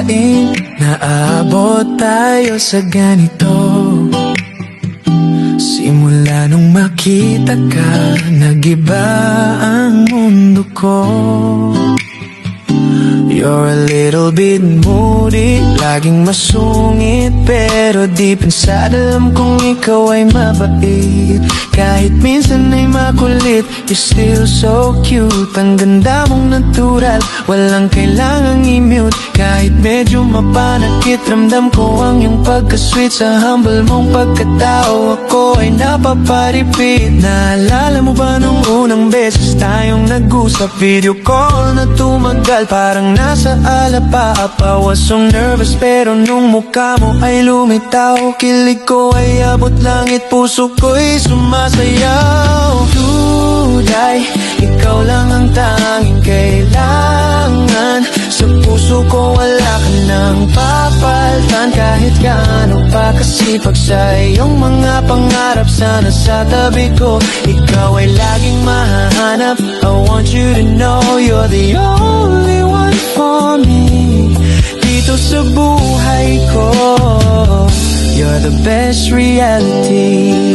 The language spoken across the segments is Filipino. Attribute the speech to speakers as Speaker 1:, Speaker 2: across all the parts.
Speaker 1: akalain naabot tayo sa ganito. Simula nung makita ka, nag-iba ang mundo ko. You're a little bit moody, laging masungit, pero deep inside alam kong ikaw ay mabait. Kahit minsan ay makulit, you're still so cute. Ang ganda mong natural, walang kailangang i-mute. Kahit medyo mapanakit, ramdam ko ang iyong pagka-sweet. Sa humble mong pagkatao, ako ay napaparipid. Naalala mo ba nung unang beses tayong nag-usap? Video call na tumagal, parang nasa alapaap. I was so nervous, pero nung mukha mo ay lumitaw. Kilig ko ay abot langit, puso ko'y sumasayaw. Duday, ikaw lang ang tanging kailangan. Sa puso ko wala ka nang papaltan. Kahit gaano pa kasipag sa iyong mga pangarap, sana sa tabi ko ikaw ay laging mahahanap. I want you to know you're the only one for me. Dito sa buhay ko, you're the best reality.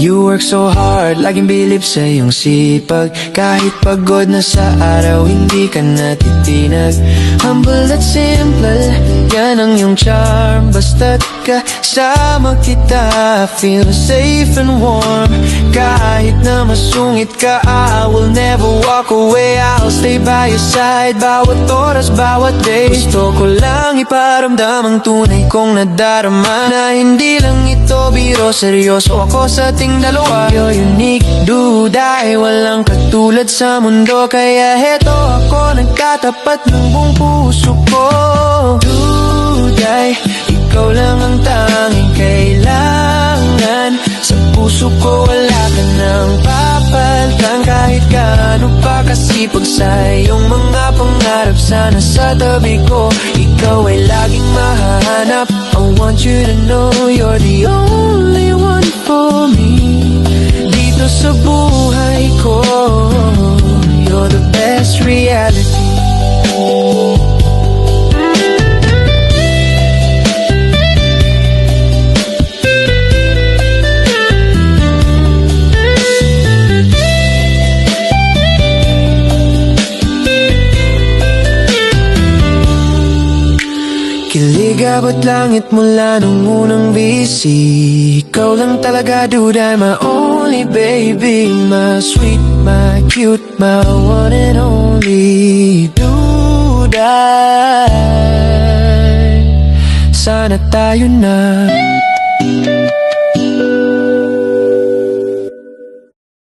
Speaker 1: You work so hard, laging bilib sa iyong sipag. Kahit pagod na sa araw, hindi ka natitinag. Humble at simple, yan ang iyong charm. Basta't kasama kita, feel safe and warm. Kahit na masungit ka, I will never walk away. I'll stay by your side, bawat oras, bawat day. Gusto ko lang iparamdam ang tunay kong nadarama, na hindi lang ito biro, seryoso ako sa ating dalawa. You're unique, duday, walang katulad sa mundo. Kaya heto ako, nagtatapat ng buong puso ko. Duday, ikaw lang ang tanging kailangan. Sa puso ko wala ka nang papaltan. Kahit gaano pa kasipag sa iyong mga pangarap, sana sa tabi ko ikaw ay laging mahahanap. I want you to know you're the only one for me. Dito sa buhay ko, you're the best reality. Kilig abot langit mula nung unang bisi. Ikaw lang talaga, duday, my only baby. My sweet, my cute, my one and only. Duday, sana tayo na